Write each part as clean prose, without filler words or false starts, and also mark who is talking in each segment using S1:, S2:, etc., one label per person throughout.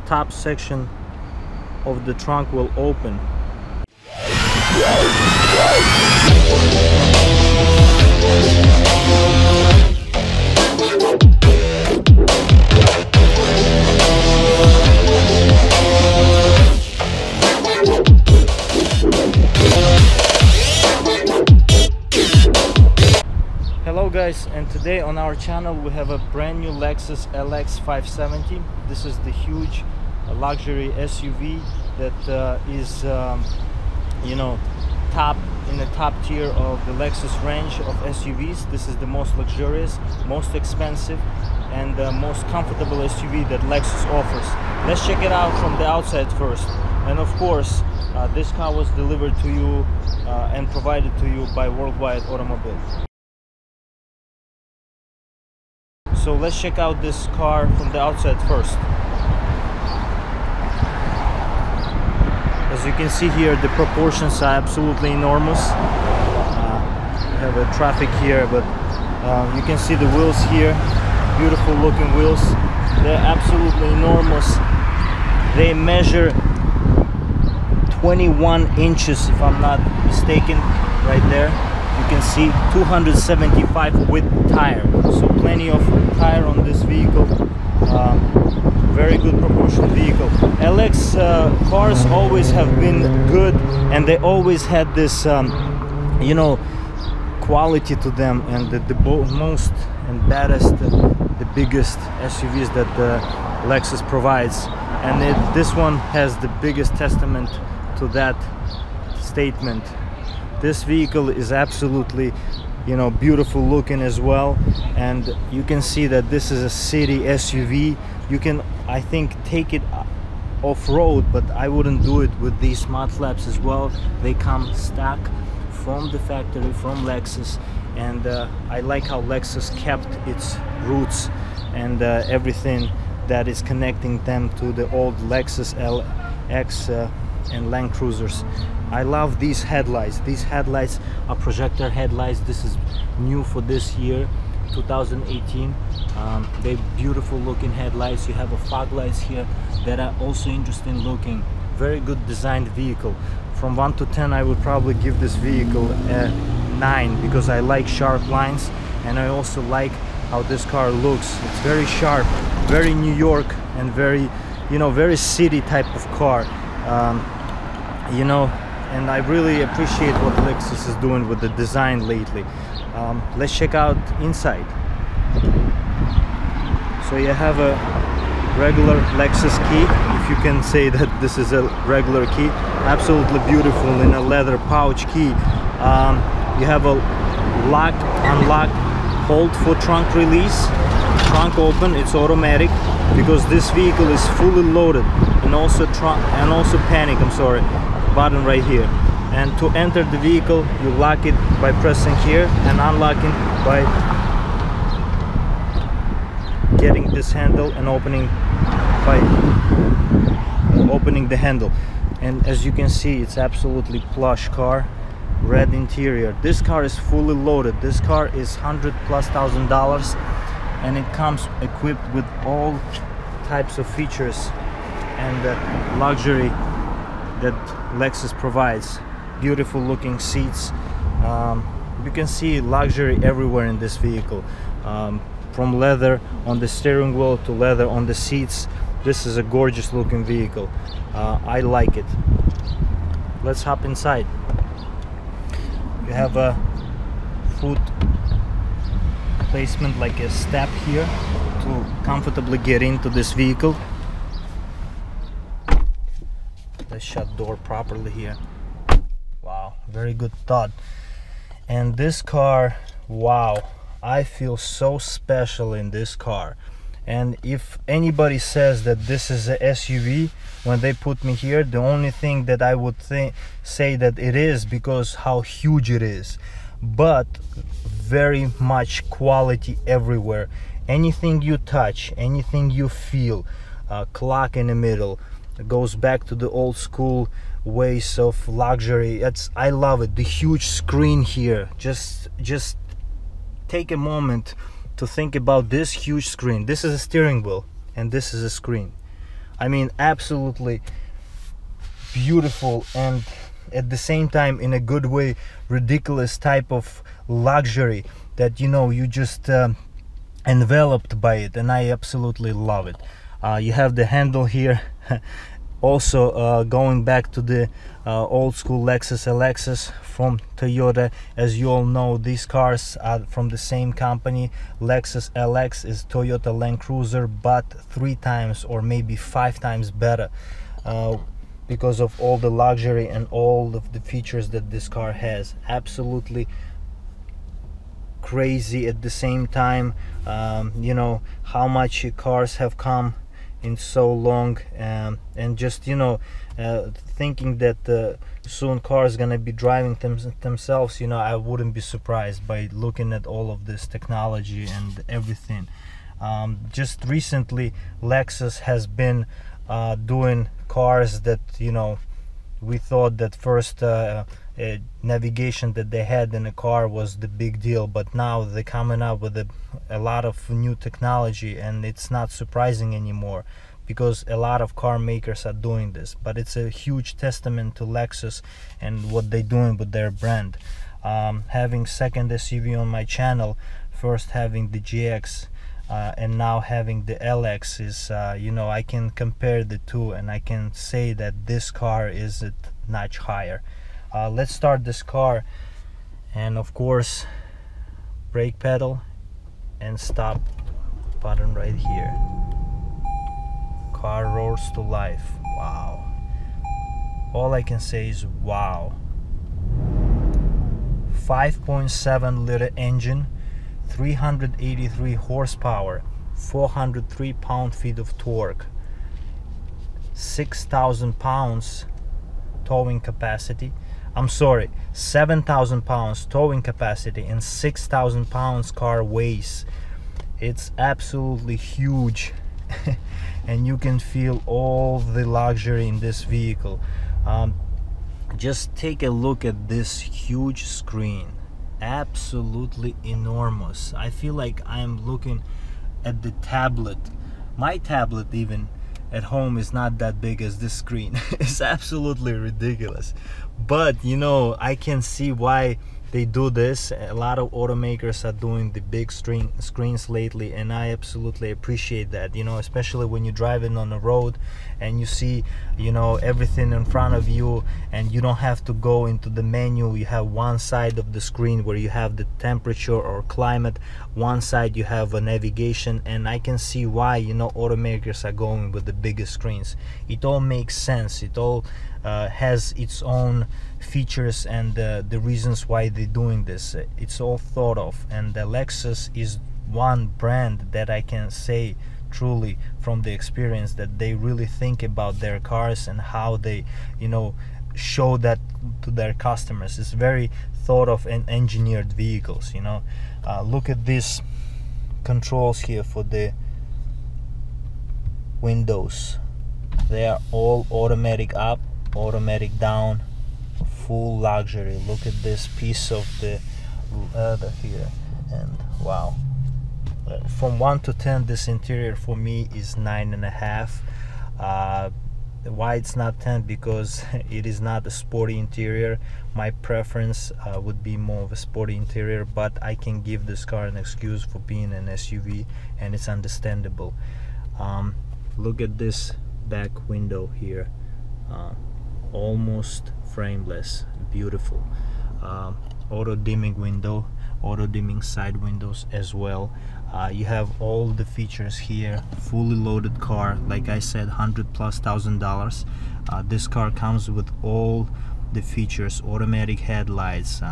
S1: top section of the trunk will open.
S2: Hello guys, and today on our channel we have a brand new Lexus LX570. This is the huge luxury SUV that is you know, in the top tier of the Lexus range of SUVs. This is the most luxurious, most expensive, and most comfortable SUV that Lexus offers. Let's check it out from the outside first. And of course, this car was delivered to you and provided to you by Worldwide Automobile. So let's check out this car from the outside first. As you can see here, the proportions are absolutely enormous. We have a traffic here, but you can see the wheels here. Beautiful looking wheels. They're absolutely enormous. They measure 21 inches, if I'm not mistaken, right there. You can see 275 width tire, so plenty of tire on this vehicle. Very good proportion vehicle. LX cars always have been good, and they always had this you know, quality to them, and the most and baddest, the biggest SUVs that Lexus provides, and this one has the biggest testament to that statement. This vehicle is absolutely, you know, beautiful looking as well, and you can see that this is a city SUV. You can, I think, take it off-road, but I wouldn't do it with these mud flaps as well. They come stacked from the factory, from Lexus, and I like how Lexus kept its roots and everything that is connecting them to the old Lexus LX and Land Cruisers. I love these headlights. These headlights are projector headlights. This is new for this year, 2018. They're beautiful looking headlights. You have a fog lights here that are also interesting looking. Very good designed vehicle. From 1 to 10, I would probably give this vehicle a 9, because I like sharp lines, and I also like how this car looks. It's very sharp, very New York, and very, you know, very city type of car. You know, and I really appreciate what Lexus is doing with the design lately. Let's check out inside. So you have a regular Lexus key, if you can say that this is a regular key. Absolutely beautiful in a leather pouch key. You have a lock, unlock, hold for trunk release, trunk open. It's automatic because this vehicle is fully loaded, and also panic, I'm sorry, button right here. And to enter the vehicle, you lock it by pressing here, and unlocking by getting this handle and opening the handle. And as you can see, it's absolutely plush car, red interior. This car is fully loaded. This car is $100,000+, and it comes equipped with all types of features and luxury that Lexus provides. Beautiful looking seats. You can see luxury everywhere in this vehicle, from leather on the steering wheel to leather on the seats. This is a gorgeous looking vehicle. I like it. Let's hop inside. You have a foot placement, like a step here, to comfortably get into this vehicle. Let's shut door properly here. Wow, very good thought. And this car, wow, I feel so special in this car. And if anybody says that this is a SUV, when they put me here, the only thing that I would say that it is, because how huge it is. But very much quality everywhere. Anything you touch, anything you feel, clock in the middle, it goes back to the old school ways of luxury. I love it. The huge screen here, just take a moment to think about this huge screen. This is a steering wheel, and this is a screen. I mean, absolutely beautiful, and at the same time, in a good way, ridiculous type of luxury that, you know, you just enveloped by it, and I absolutely love it. You have the handle here. Also, going back to the old school Lexus LXs from Toyota. As you all know, these cars are from the same company. Lexus LX is Toyota Land Cruiser, but 3 times or maybe 5 times better, because of all the luxury and all of the features that this car has. Absolutely crazy at the same time. You know how much cars have come in so long, and just, you know, thinking that soon cars gonna be driving themselves, you know, I wouldn't be surprised by looking at all of this technology and everything. Just recently Lexus has been doing cars that, you know, we thought that first navigation that they had in a car was the big deal, but now they're coming up with a lot of new technology, and it's not surprising anymore because a lot of car makers are doing this. But it's a huge testament to Lexus and what they're doing with their brand. Having second SUV on my channel, first having the GX and now having the LX, is you know, I can compare the two and I can say that this car is a notch higher. Let's start this car, and of course brake pedal and stop button right here. Car roars to life. Wow, all I can say is wow. 5.7 liter engine, 383 horsepower, 403 pound-feet of torque, 6,000 pounds towing capacity. I'm sorry, 7,000 pounds towing capacity and 6,000 pounds car weighs. It's absolutely huge. And you can feel all the luxury in this vehicle. Just take a look at this huge screen. Absolutely enormous. I feel like I'm looking at the tablet. My tablet even at home is not that big as this screen. It's absolutely ridiculous. But you know, I can see why they do this. A lot of automakers are doing the big screens lately, and I absolutely appreciate that, you know, especially when you're driving on the road and you see, you know, everything in front of you, and you don't have to go into the menu. You have one side of the screen where you have the temperature or climate, one side you have a navigation, and I can see why, you know, automakers are going with the biggest screens. It all makes sense. It all has its own features and the reasons why they're doing this. It's all thought of, and the Lexus is one brand that I can say truly from the experience that they really think about their cars and how they, you know, show that to their customers. It's very thought of and engineered vehicles, you know. Look at these controls here for the windows. They are all automatic up, automatic down, full luxury. Look at this piece of the leather here, and wow. From 1 to 10, this interior for me is 9.5. Why it's not 10? Because it is not a sporty interior. My preference would be more of a sporty interior, but I can give this car an excuse for being an SUV, and it's understandable. Look at this back window here, almost frameless, beautiful. Auto dimming window, auto dimming side windows as well. You have all the features here. Fully loaded car, like I said, $100,000+. This car comes with all the features: automatic headlights,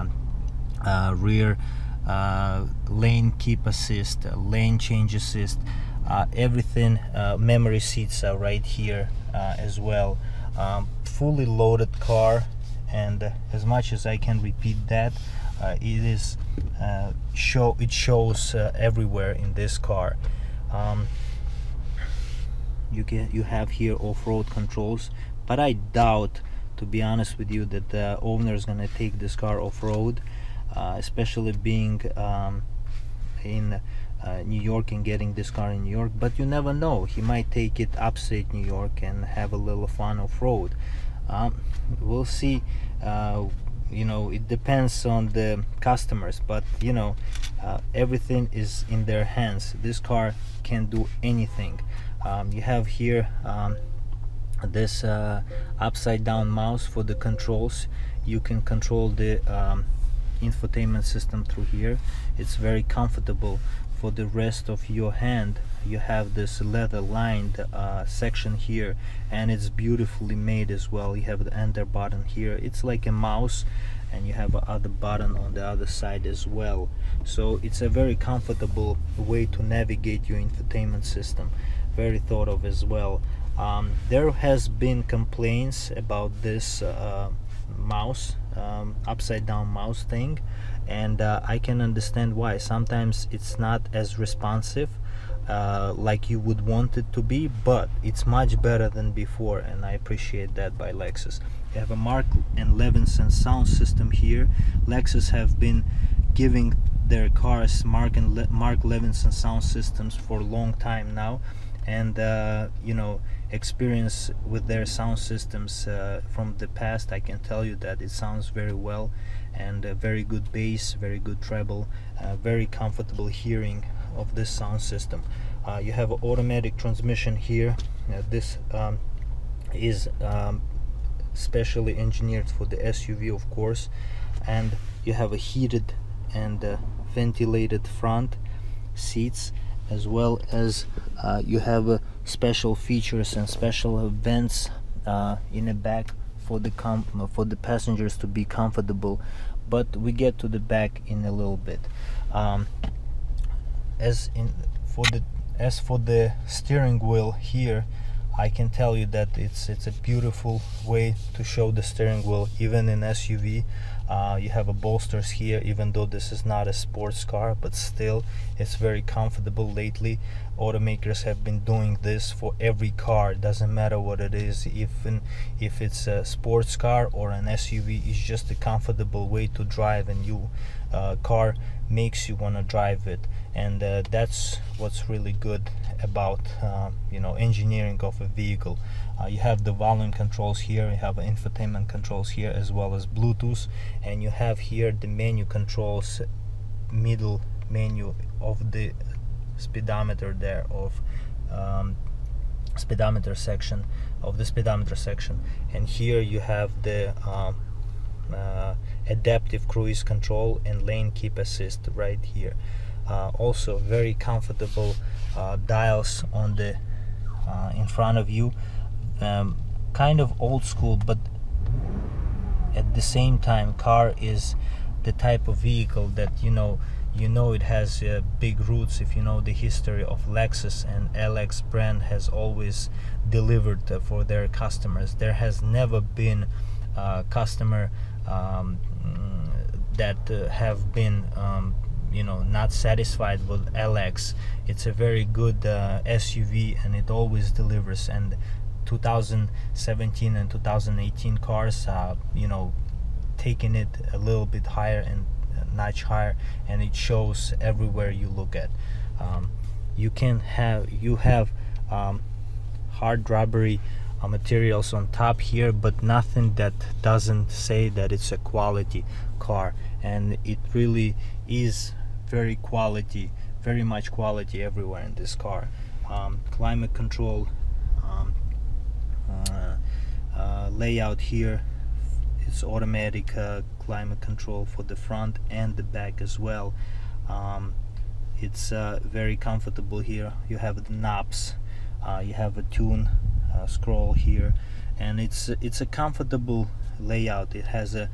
S2: rear lane keep assist, lane change assist, everything. Memory seats are right here as well. Fully loaded car, and as much as I can repeat that, it is it shows everywhere in this car. You have here off-road controls, but I doubt, to be honest with you, that the owner is gonna take this car off-road, especially being in New York and getting this car in New York, but you never know, he might take it upstate New York and have a little fun off-road. We'll see. You know, it depends on the customers, but you know, everything is in their hands. This car can do anything. You have here this upside down mouse for the controls. You can control the infotainment system through here. It's very comfortable. For the rest of your hand, you have this leather lined section here, and it's beautifully made as well. You have the enter button here. It's like a mouse, and you have another button on the other side as well. So it's a very comfortable way to navigate your infotainment system. Very thought of as well. There has been complaints about this mouse, upside down mouse thing, and I can understand why. Sometimes it's not as responsive like you would want it to be, but it's much better than before, and I appreciate that by Lexus. You have a Mark and Levinson sound system here. Lexus have been giving their cars Mark Levinson sound systems for a long time now, and you know, experience with their sound systems from the past, I can tell you that it sounds very well, and very good bass, very good treble, very comfortable hearing of this sound system. You have an automatic transmission here. This is specially engineered for the SUV, of course, and you have a heated and ventilated front seats, as well as you have special features and special vents in the back for the passengers to be comfortable. But we get to the back in a little bit. As for the steering wheel here, I can tell you that it's a beautiful way to show the steering wheel, even in SUV. You have a bolsters here, even though this is not a sports car, but still it's very comfortable. Lately automakers have been doing this for every car. Doesn't matter what it is, even if it's a sports car or an SUV, it's just a comfortable way to drive, and you car makes you want to drive it, and that's what's really good about you know, engineering of a vehicle. You have the volume controls here, you have infotainment controls here, as well as Bluetooth, and you have here the menu controls, middle menu of the speedometer there, of speedometer section, and here you have the adaptive cruise control and lane keep assist right here. Also very comfortable dials on the in front of you, kind of old school, but at the same time car is the type of vehicle that you know it has big roots. If you know the history of Lexus, and LX brand has always delivered for their customers. There has never been customer that have been you know, not satisfied with LX. It's a very good SUV, and it always delivers. And 2017 and 2018 cars, you know, taking it a little bit higher and a notch higher, and it shows everywhere you look at. You have hard rubbery materials on top here, but nothing that doesn't say that it's a quality car, and it really is very quality, very much quality everywhere in this car. Climate control layout here, it's automatic climate control for the front and the back as well. It's very comfortable here. You have the knobs, you have a tune scroll here, and it's a comfortable layout. It has a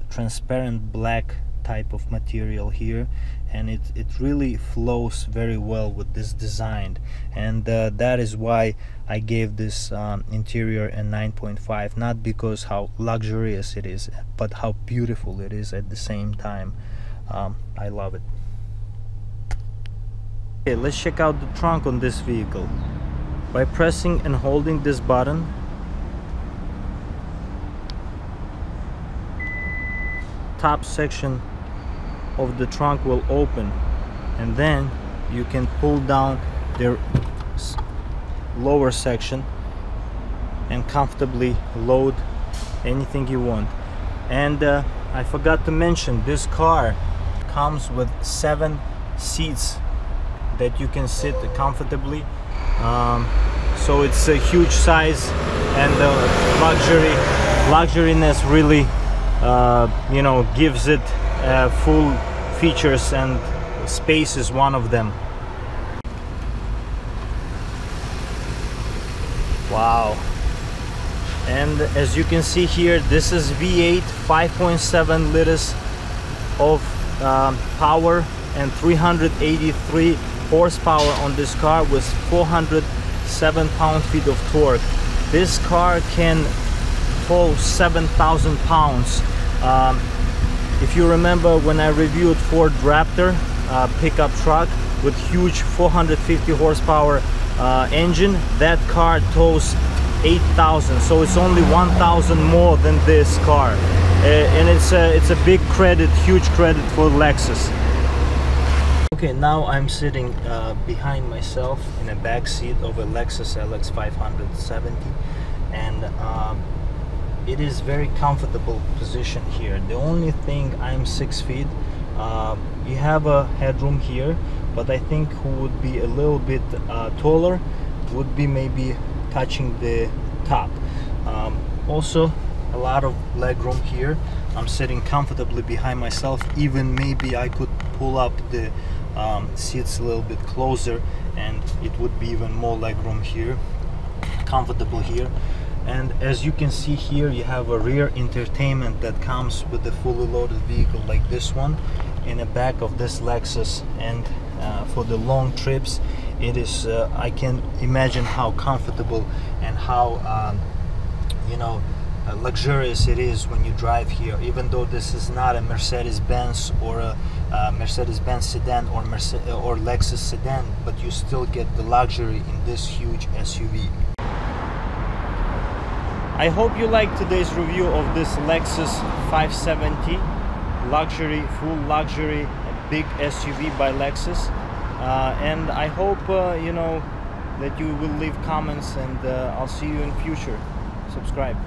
S2: transparent black type of material here, and it really flows very well with this design, and that is why I gave this interior a 9.5, not because how luxurious it is, but how beautiful it is at the same time. I love it. Okay, let's check out the trunk on this vehicle. By pressing and holding this button, top section of the trunk will open, and then you can pull down the lower section and comfortably load anything you want. And I forgot to mention, this car comes with 7 seats that you can sit comfortably. So it's a huge size, and the luxuriness really you know, gives it full features, and space is one of them. Wow. And as you can see here, this is V8, 5.7 liters of power and 383 horsepower on this car with 407 pound-feet of torque. This car can haul 7,000 pounds. If you remember when I reviewed Ford Raptor pickup truck with huge 450 horsepower engine, that car tows 8,000, so it's only 1,000 more than this car, and it's a big credit, huge credit for Lexus. Okay, now I'm sitting behind myself in a back seat of a Lexus LX570, and it is very comfortable position here. The only thing, I'm 6 feet. You have a headroom here, but I think who would be a little bit taller would be maybe touching the top. Also a lot of leg room here. I'm sitting comfortably behind myself. Even maybe I could pull up the seats a little bit closer, and it would be even more leg room here, comfortable here. And as you can see here, you have a rear entertainment that comes with a fully loaded vehicle like this one in the back of this Lexus. And for the long trips, it is I can imagine how comfortable and how you know, luxurious it is when you drive here. Even though this is not a Mercedes-Benz or a Mercedes-Benz sedan or Lexus sedan, but you still get the luxury in this huge SUV. I hope you liked today's review of this Lexus 570 luxury, full luxury, big SUV by Lexus. And I hope you know, that you will leave comments, and I'll see you in future. Subscribe.